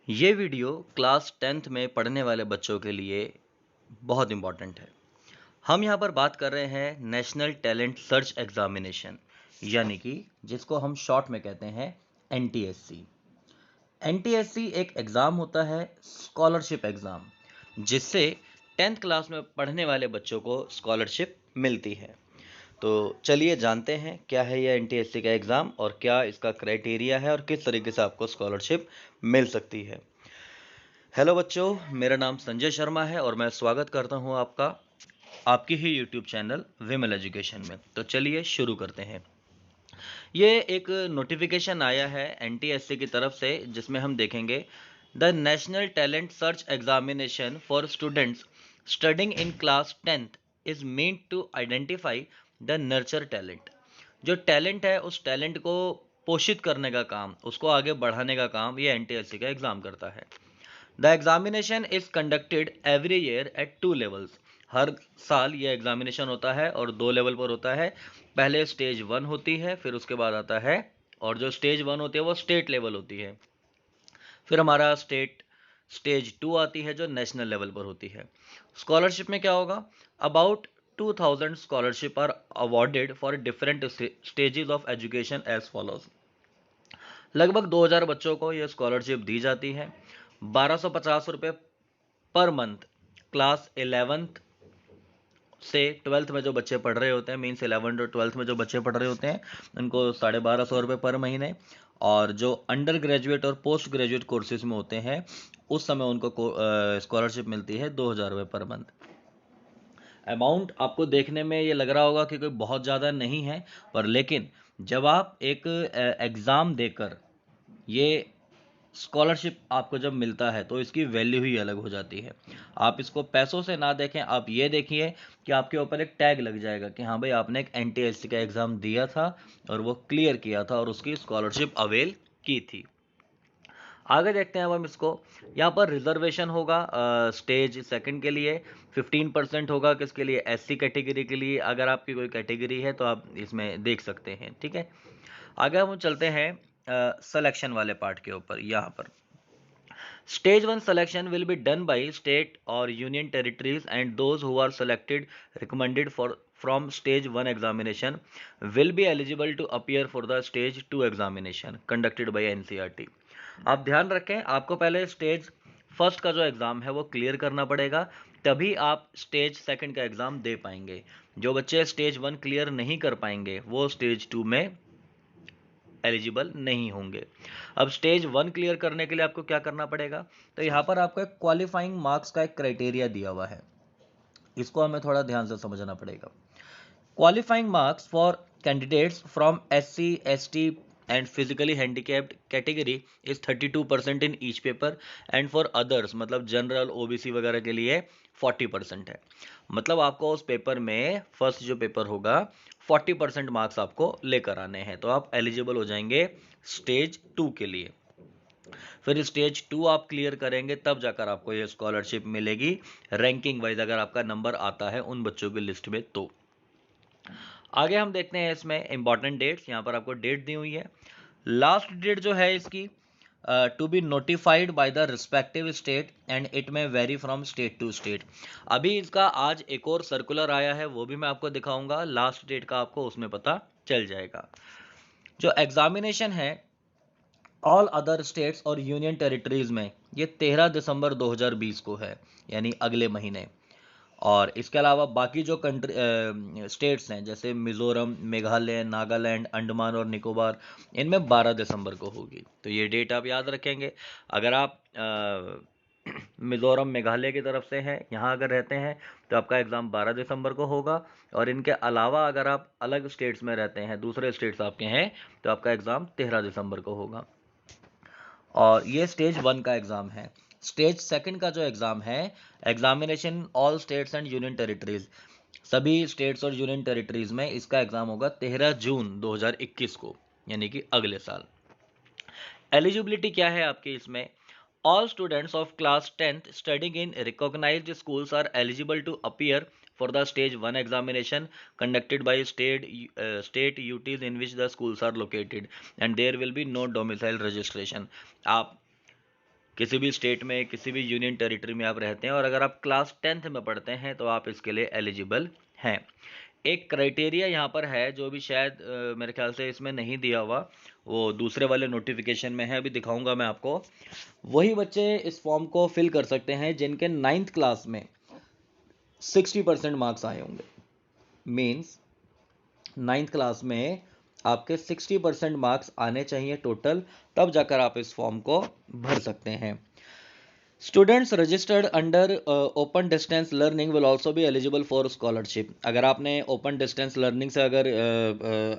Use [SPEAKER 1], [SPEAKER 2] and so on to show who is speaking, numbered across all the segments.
[SPEAKER 1] ये video class 10th में पढ़ने वाले बच्चों के लिए बहुत इम्पोर्टेंट है। हम यहाँ पर बात कर रहे हैं नेशनल टैलेंट सर्च एग्जामिनेशन, यानी कि जिसको हम शॉर्ट में कहते हैं एनटीएससी। एनटीएससी एक एग्ज़ाम होता है, स्कॉलरशिप एग्ज़ाम, जिससे 10th क्लास में पढ़ने वाले बच्चों को स्कॉलरशिप मिलती है। तो चलिए जानते हैं क्या है यह एनटीएससी का एग्ज़ाम और क्या इसका क्राइटेरिया है और किस तरीके से आपको स्कॉलरशिप मिल सकती है। हेलो बच्चों, मेरा नाम संजय शर्मा है और मैं स्वागत करता हूं आपका आपकी ही यूट्यूब चैनल विमल एजुकेशन में। तो चलिए शुरू करते हैं। ये एक नोटिफिकेशन आया है एनटीएससी की तरफ से, जिसमें हम देखेंगे the national talent search examination for students studying in class 10th is meant to identify the nurture talent. जो टैलेंट है उस टैलेंट को पोषित करने का काम, उसको आगे बढ़ाने का काम ये एनटीएससी का एग्जाम करता है। The examination is conducted every year at 2 levels. हर साल ये एग्जामिनेशन होता है और 2 लेवल पर होता है। पहले स्टेज 1 होती है, फिर उसके बाद आता है, और जो स्टेज 1 होती है वो स्टेट लेवल होती है। फिर हमारा स्टेज 2 आती है जो नेशनल लेवल पर होती है। स्कॉलरशिप में क्या होगा? About 2000 scholarship are awarded for different stages of education as follows. लगभग 2000 बच्चों को यह स्कॉलरशिप दी जाती है। 1250 रुपये पर मंथ क्लास 11th से 12th में जो बच्चे पढ़ रहे होते हैं, मीन्स 11th और 12th में जो बच्चे पढ़ रहे होते हैं उनको 1250 रुपये पर महीने, और जो अंडर ग्रेजुएट और पोस्ट ग्रेजुएट कोर्सेज में होते हैं उस समय उनको स्कॉलरशिप मिलती है 2000 रुपये पर मंथ। अमाउंट आपको देखने में ये लग रहा होगा कि कोई बहुत ज़्यादा नहीं है, पर लेकिन जब आप एक एग्ज़ाम देकर ये स्कॉलरशिप आपको जब मिलता है तो इसकी वैल्यू ही अलग हो जाती है। आप इसको पैसों से ना देखें, आप ये देखिए कि आपके ऊपर एक टैग लग जाएगा कि हाँ भाई, आपने एक एनटीएससी का एग्ज़ाम दिया था और वो क्लियर किया था और उसकी स्कॉलरशिप अवेल की थी। आगे देखते हैं अब हम इसको। यहाँ पर रिजर्वेशन होगा स्टेज सेकंड के लिए। 15% होगा किसके लिए? एससी कैटेगरी के लिए। अगर आपकी कोई कैटेगरी है तो आप इसमें देख सकते हैं, ठीक है। आगे हम चलते हैं सिलेक्शन वाले पार्ट के ऊपर। यहाँ पर Stage 1 selection will be done by state or union territories, and those who are selected recommended for from stage 1 examination will be eligible to appear for the stage 2 examination conducted by NCERT। आप ध्यान रखें, आपको पहले stage first का जो exam है वो clear करना पड़ेगा, तभी आप स्टेज सेकंड का एग्ज़ाम दे पाएंगे। जो बच्चे स्टेज 1 क्लियर नहीं कर पाएंगे वो स्टेज 2 में एलिजिबल नहीं होंगे। अब स्टेज 1 क्लियर करने के लिए आपको क्या करना पड़ेगा? तो यहाँ पर आपको एक क्वालिफाइंग मार्क्स का एक क्राइटेरिया दिया हुआ है, इसको हमें थोड़ा ध्यान से समझना पड़ेगा। Qualifying marks for candidates from SC ST and physically handicapped category is 32% in each paper, and for others मतलब जनरल OBC वगैरह के लिए 40% है। मतलब आपको उस पेपर में फर्स्ट जो पेपर होगा 40% मार्क्स आपको लेकर आने हैं, तो आप एलिजिबल हो जाएंगे स्टेज 2 के लिए। फिर स्टेज 2 आप क्लियर करेंगे तब जाकर आपको ये स्कॉलरशिप मिलेगी, रैंकिंग वाइज अगर आपका नंबर आता है उन बच्चों की लिस्ट में तो। आगे हम देखते हैं इसमें इंपॉर्टेंट डेट्स। यहाँ पर आपको डेट दी हुई है। लास्ट डेट जो है इसकी to be notified by the respective state and it may vary from state to state. अभी इसका आज एक और सर्कुलर आया है, वो भी मैं आपको दिखाऊंगा। लास्ट डेट का आपको उसमें पता चल जाएगा। जो एग्जामिनेशन है ऑल अदर स्टेट्स और यूनियन टेरिटरीज में, ये 13 दिसंबर 2020 को है, यानी अगले महीने। और इसके अलावा बाकी जो कंट्री स्टेट्स हैं जैसे मिज़ोरम, मेघालय, नागालैंड, अंडमान और निकोबार, इनमें 12 दिसंबर को होगी। तो ये डेट आप याद रखेंगे। अगर आप मिज़ोरम, मेघालय की तरफ से हैं, यहाँ अगर रहते हैं तो आपका एग्ज़ाम 12 दिसंबर को होगा। और इनके अलावा अगर आप अलग स्टेट्स में रहते हैं, दूसरे स्टेट्स आपके हैं, तो आपका एग्ज़ाम 13 दिसंबर को होगा। और ये स्टेज 1 का एग्ज़ाम है। स्टेज सेकंड का जो एग्ज़ाम है, examination all states and union territories, सभी स्टेट्स और यूनियन टेरिटरीज में इसका एग्ज़ाम होगा 13 जून 2021 को, यानी कि अगले साल। एलिजिबिलिटी क्या है आपकी इसमें? All students of class 10th studying in recognised schools are eligible to appear for the stage 1 examination conducted by state UTs in which the schools are located, and there will be no domicile registration। आप किसी भी state में, किसी भी union territory में आप रहते हैं और अगर आप क्लास 10th में पढ़ते हैं तो आप इसके लिए एलिजिबल हैं। एक क्राइटेरिया यहाँ पर है जो भी शायद मेरे ख्याल से इसमें नहीं दिया हुआ, वो दूसरे वाले नोटिफिकेशन में है, अभी दिखाऊंगा मैं आपको। वही बच्चे इस फॉर्म को फिल कर सकते हैं जिनके 9th क्लास में 60% मार्क्स आए होंगे। मीन्स 9th क्लास में आपके 60% मार्क्स आने चाहिए टोटल, तब जाकर आप इस फॉर्म को भर सकते हैं। Students registered under open distance learning will also be eligible for scholarship. अगर आपने ओपन डिस्टेंस लर्निंग से अगर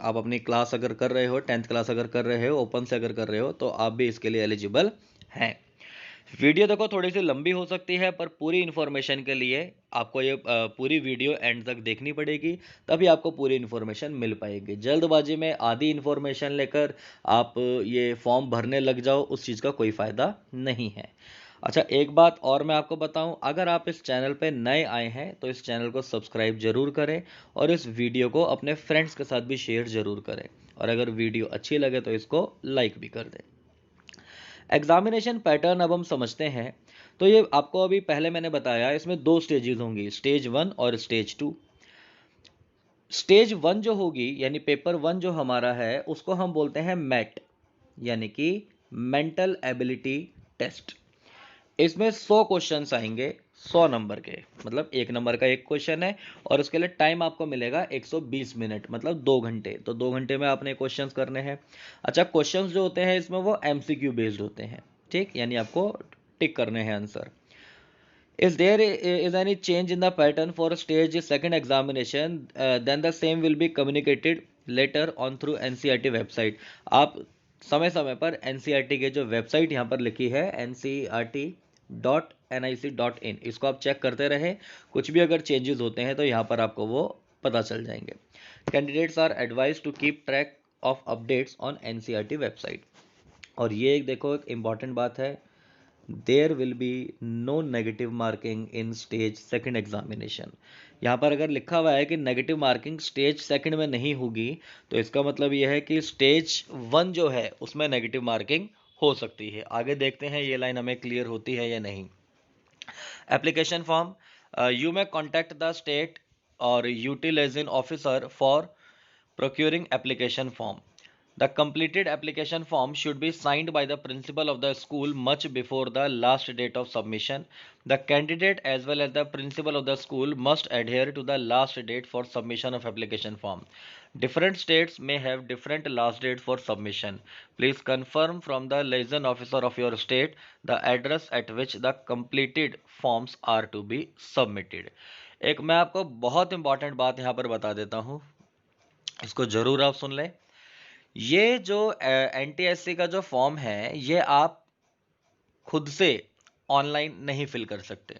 [SPEAKER 1] आप अपनी क्लास अगर कर रहे हो, 10th क्लास अगर कर रहे हो, ओपन से अगर कर रहे हो, तो आप भी इसके लिए एलिजिबल हैं। वीडियो देखो थोड़ी सी लंबी हो सकती है, पर पूरी इन्फॉर्मेशन के लिए आपको ये पूरी वीडियो एंड तक देखनी पड़ेगी, तभी आपको पूरी इन्फॉर्मेशन मिल पाएगी। जल्दबाजी में आधी इन्फॉर्मेशन लेकर आप ये फॉर्म भरने लग जाओ, उस चीज़ का कोई फ़ायदा नहीं है। अच्छा, एक बात और मैं आपको बताऊं, अगर आप इस चैनल पे नए आए हैं तो इस चैनल को सब्सक्राइब जरूर करें और इस वीडियो को अपने फ्रेंड्स के साथ भी शेयर जरूर करें, और अगर वीडियो अच्छी लगे तो इसको लाइक भी कर दें। एग्जामिनेशन पैटर्न अब हम समझते हैं। तो ये आपको अभी पहले मैंने बताया, इसमें 2 स्टेजेस होंगी, स्टेज 1 और स्टेज 2। स्टेज 1 जो होगी यानी पेपर 1 जो हमारा है, उसको हम बोलते हैं मैट, यानी कि मेंटल एबिलिटी टेस्ट। इसमें 100 क्वेश्चंस आएंगे, 100 नंबर के, मतलब 1 नंबर का एक क्वेश्चन है और उसके लिए टाइम आपको मिलेगा 120 मिनट, मतलब 2 घंटे। तो 2 घंटे में आपने क्वेश्चंस करने हैं। अच्छा, क्वेश्चंस जो होते हैं इसमें वो एमसीक्यू बेस्ड होते हैं, ठीक, यानी आपको टिक करने हैं answer. If there is any change in the pattern for stage second examination, then the same will be communicated later on through NCERT website. आप समय समय पर NCERT के जो वेबसाइट यहाँ पर लिखी है ncert.nic.in, इसको आप चेक करते रहें। कुछ भी अगर चेंजेस होते हैं तो यहाँ पर आपको वो पता चल जाएंगे। Candidates are advise to keep track of updates on NCERT website. और ये एक देखो, एक इम्पॉर्टेंट बात है, there will be no negative marking in stage second examination. यहाँ पर अगर लिखा हुआ है कि नेगेटिव मार्किंग स्टेज सेकंड में नहीं होगी, तो इसका मतलब यह है कि स्टेज 1 जो है उसमें नेगेटिव मार्किंग हो सकती है। आगे देखते हैं ये लाइन हमें क्लियर होती है या नहीं। Application form, you may contact the state और utilising officer for procuring application form. The completed application form should be signed by the principal of the school much before the last date of submission. The candidate as well as the principal of the school must adhere to the last date for submission of application form. Different states may have different last date for submission. Please confirm from the liaison officer of your state the address at which the completed forms are to be submitted. एक मैं आपको बहुत important बात यहाँ पर बता देता हूँ, इसको जरूर आप सुन लें। ये जो NTSC का जो फॉर्म है, ये आप खुद से ऑनलाइन नहीं फिल कर सकते।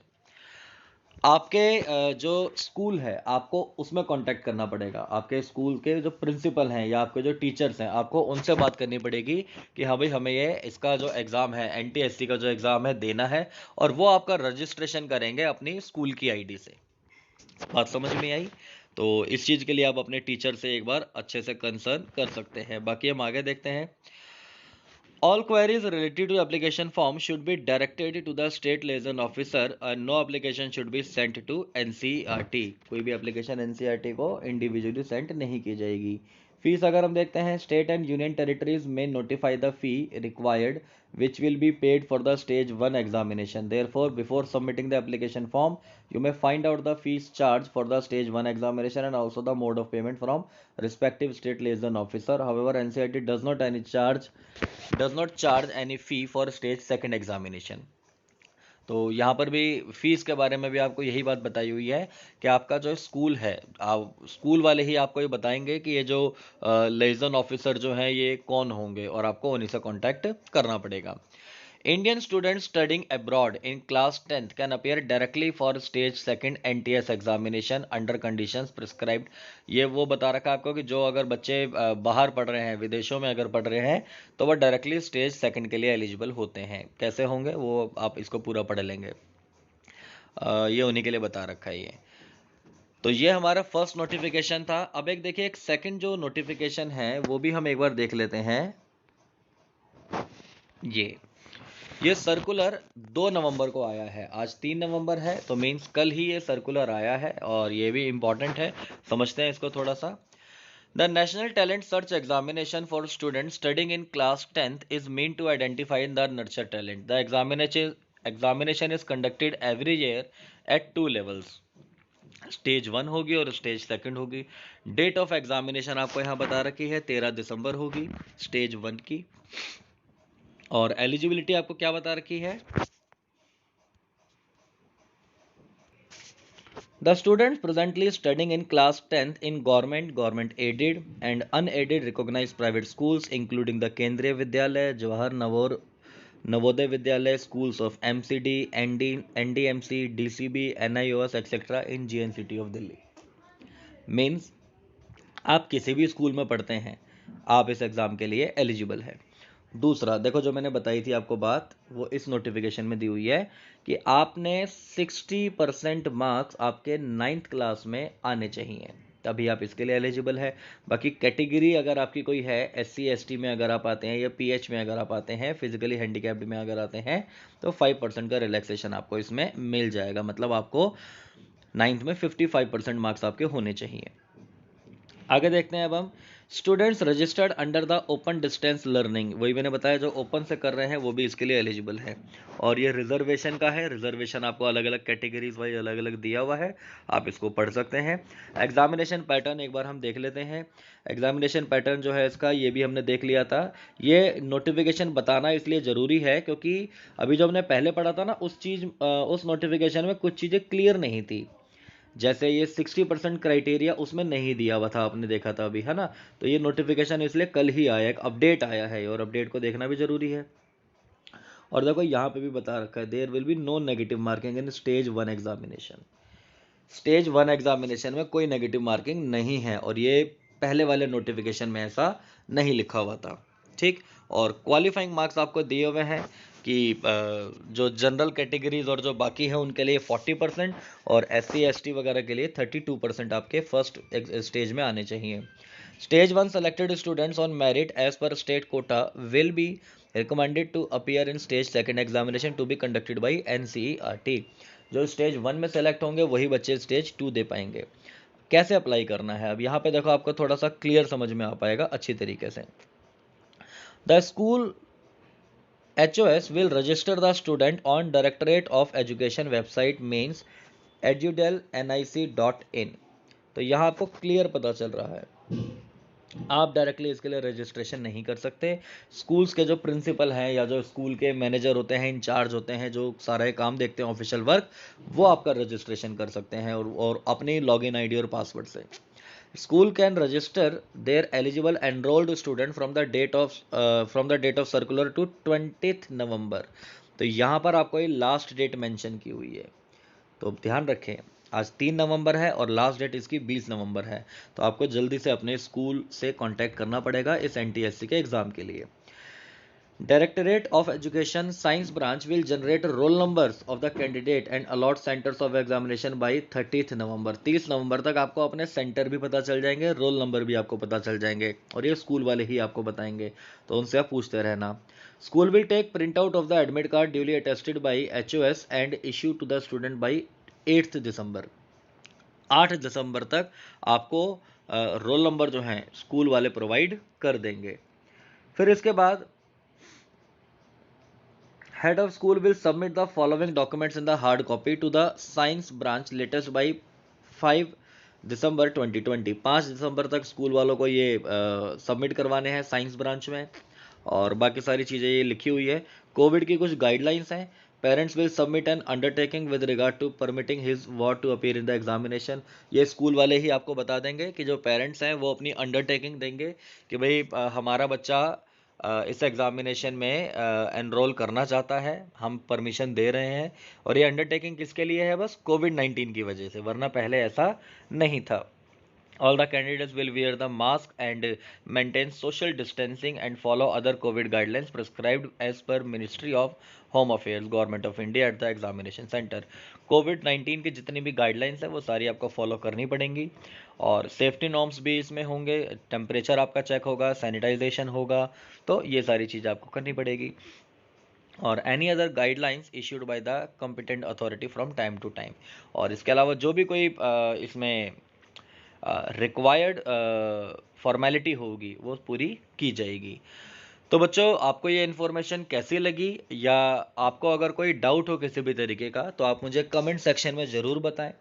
[SPEAKER 1] आपके जो स्कूल है आपको उसमें कांटेक्ट करना पड़ेगा। आपके स्कूल के जो प्रिंसिपल हैं या आपके जो टीचर्स हैं, आपको उनसे बात करनी पड़ेगी कि हाँ भाई, हमें ये इसका जो एग्ज़ाम है, NTSC का जो एग्ज़ाम है देना है, और वो आपका रजिस्ट्रेशन करेंगे अपनी स्कूल की ID से। बात समझ में आई? तो इस चीज़ के लिए आप अपने टीचर से एक बार अच्छे से कंसर्न कर सकते हैं। बाकी हम आगे देखते हैं। All queries related to application form should be directed to the state liaison officer and no application should be sent to NCERT. कोई भी application NCERT को individually sent नहीं की जाएगी। फीस अगर हम देखते हैं, स्टेट एंड यूनियन टेरिटरीज में notify the fee required which will be paid for the stage 1 examination. Therefore, before submitting the application form, you may find out the fees charged for the stage 1 examination and also the mode of payment from respective state liaison officer. However, NCERT does not charge any fee for stage 2 examination. तो यहाँ पर भी fees के बारे में भी आपको यही बात बताई हुई है कि आपका जो स्कूल है, स्कूल वाले ही आपको ये बताएंगे कि ये जो लिएजन ऑफिसर जो हैं ये कौन होंगे, और आपको उन्हीं से कांटेक्ट करना पड़ेगा। Indian students studying abroad in class 10th can appear directly for stage 2 NTS examination under conditions prescribed. ये वो बता रखा आपको कि जो अगर बच्चे बाहर पढ़ रहे हैं, विदेशों में अगर पढ़ रहे हैं, तो वह डायरेक्टली स्टेज 2 के लिए एलिजिबल होते हैं। कैसे होंगे वो आप इसको पूरा पढ़ लेंगे, ये उन्हीं के लिए बता रखा है ये। तो ये हमारा फर्स्ट नोटिफिकेशन था। अब एक देखिए, एक सेकंड जो नोटिफिकेशन है वो भी हम एक बार देख लेते हैं। ये ये सर्कुलर 2 नवंबर को आया है, आज 3 नवंबर है, तो मीन्स कल ही ये सर्कुलर आया है और ये भी इम्पॉर्टेंट है, समझते हैं इसको थोड़ा सा। The national talent search examination for students studying in class 10th is mean to identify the nurture talent. The examination is conducted every year at 2 levels. Stage 1 होगी और स्टेज 2 होगी। डेट ऑफ एग्जामिनेशन आपको यहाँ बता रखी है, 13 दिसंबर होगी stage 1 की। और एलिजिबिलिटी आपको क्या बता रखी है? The students presently studying in class 10th in government aided and unaided recognized private schools including the Kendriya Vidyalaya, Jawahar Navodaya Vidyalaya, schools of MCD, NDMC, DCB, NIOS etc. in GNCT of Delhi. Means आप किसी भी school में पढ़ते हैं, आप इस exam के लिए एलिजिबल है। दूसरा देखो, जो मैंने बताई थी आपको बात, वो इस नोटिफिकेशन में दी हुई है कि आपने 60% मार्क्स आपके 9th क्लास में आने चाहिए, तभी आप इसके लिए एलिजिबल है। बाकी कैटेगरी अगर आपकी कोई है, SC ST में अगर आप आते हैं या PH में अगर आप आते हैं, फिजिकली हैंडीकैप्ड में अगर आते हैं, तो 5% का रिलैक्सेशन आपको इसमें मिल जाएगा। मतलब आपको 9th में 55% मार्क्स आपके होने चाहिए। आगे देखते हैं अब हम, students registered under the open distance learning, वही मैंने बताया जो ओपन से कर रहे हैं वो भी इसके लिए एलिजिबल है। और ये रिजर्वेशन का है, रिजर्वेशन आपको अलग अलग कैटेगरीज वाइज अलग अलग दिया हुआ है, आप इसको पढ़ सकते हैं। एग्जामिनेशन पैटर्न एक बार हम देख लेते हैं। एग्जामिनेशन पैटर्न जो है इसका, ये भी हमने देख लिया था। ये नोटिफिकेशन बताना इसलिए ज़रूरी है क्योंकि अभी जो हमने पहले पढ़ा था ना, उस नोटिफिकेशन में कुछ चीज़ें क्लियर नहीं थी। जैसे ये 60% क्राइटेरिया उसमें नहीं दिया हुआ था, आपने देखा था अभी, है ना। तो ये नोटिफिकेशन इसलिए कल ही आया, एक अपडेट आया है और अपडेट को देखना भी जरूरी है। और देखो यहाँ पे भी बता रखा है, there will be no negative marking in stage 1 examination. Stage 1 examination में कोई नेगेटिव मार्किंग नहीं है, और ये पहले वाले नोटिफिकेशन में ऐसा नहीं लिखा हुआ था, ठीक। और क्वालिफाइंग मार्क्स आपको दिए हुए हैं कि जो जनरल कैटेगरीज और जो बाकी है उनके लिए 40% और SC ST वगैरह के लिए 32% आपके फर्स्ट स्टेज में आने चाहिए। Stage 1 selected students on merit as per state quota will be recommended to appear in stage 2 examination to be conducted by NCERT। जो स्टेज 1 में सेलेक्ट होंगे वही बच्चे स्टेज 2 दे पाएंगे। कैसे अप्लाई करना है, अब यहाँ पे देखो आपको थोड़ा सा क्लियर समझ में आ पाएगा अच्छी तरीके से। The school HOS will register the student on Directorate of Education website means edudel.nic.in। तो यहाँ आपको क्लियर पता चल रहा है, आप डायरेक्टली इसके लिए रजिस्ट्रेशन नहीं कर सकते। स्कूल्स के जो प्रिंसिपल हैं या जो स्कूल के मैनेजर होते हैं, इंचार्ज होते हैं, जो सारे काम देखते हैं ऑफिशियल वर्क, वो आपका रजिस्ट्रेशन कर सकते हैं और अपनी लॉगिन आईडी और पासवर्ड से। School can register their eligible enrolled student from the date of circular to 20th November. तो यहाँ पर आपको ये लास्ट डेट मेंशन की हुई है, तो ध्यान रखें, आज 3 नवंबर है और लास्ट डेट इसकी 20 नवंबर है। तो आपको जल्दी से अपने स्कूल से कांटेक्ट करना पड़ेगा इस NTSC के एग्ज़ाम के लिए। Directorate of education science branch will generate roll numbers of the candidate and a lot centres of examination by 30th नवंबर। 30 नवंबर तक आपको अपने सेंटर भी पता चल जाएंगे, रोल नंबर भी आपको पता चल जाएंगे, और ये स्कूल वाले ही आपको बताएंगे, तो उनसे आप पूछते रहना। School will take print out of the admit card duly attested by HOS and issue to the student by 8th December. 8 दिसंबर तक आपको रोल नंबर जो हैं स्कूल वाले प्रोवाइड कर देंगे। फिर इसके बाद head of school will submit the following documents in the hard copy to the science branch latest by 5 December 2020। 5 दिसंबर तक स्कूल वालों को ये सबमिट करवाने हैं साइंस ब्रांच में, और बाकी सारी चीज़ें ये लिखी हुई है। कोविड की कुछ गाइडलाइंस हैं। Parents will submit an undertaking with regard to permitting his ward to appear in the examination. ये स्कूल वाले ही आपको बता देंगे कि जो पेरेंट्स हैं वो अपनी अंडरटेकिंग देंगे कि भाई हमारा बच्चा इस एग्जामिनेशन में एनरोल करना चाहता है, हम परमिशन दे रहे हैं। और ये अंडरटेकिंग किसके लिए है? बस कोविड-19 की वजह से, वरना पहले ऐसा नहीं था। All the candidates will wear the mask and maintain social distancing and follow other COVID guidelines prescribed as per Ministry of Home Affairs, Government of India at the examination center। COVID-19 की जितनी भी guidelines है वो सारी आपको follow करनी पड़ेंगी, और सेफ्टी नॉर्म्स भी इसमें होंगे। टेम्परेचर आपका चेक होगा, सैनिटाइजेशन होगा, तो ये सारी चीज़ आपको करनी पड़ेगी। और any other guidelines issued by the competent authority from time to time. और इसके अलावा जो भी कोई इसमें रिक्वायर्ड फॉर्मेलिटी होगी वो पूरी की जाएगी। तो बच्चों, आपको ये इन्फॉर्मेशन कैसी लगी, या आपको अगर कोई डाउट हो किसी भी तरीके का तो आप मुझे कमेंट सेक्शन में ज़रूर बताएं।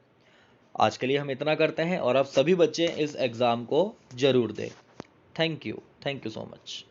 [SPEAKER 1] आज के लिए हम इतना करते हैं और आप सभी बच्चे इस एग्ज़ाम को ज़रूर दें। Thank you so much.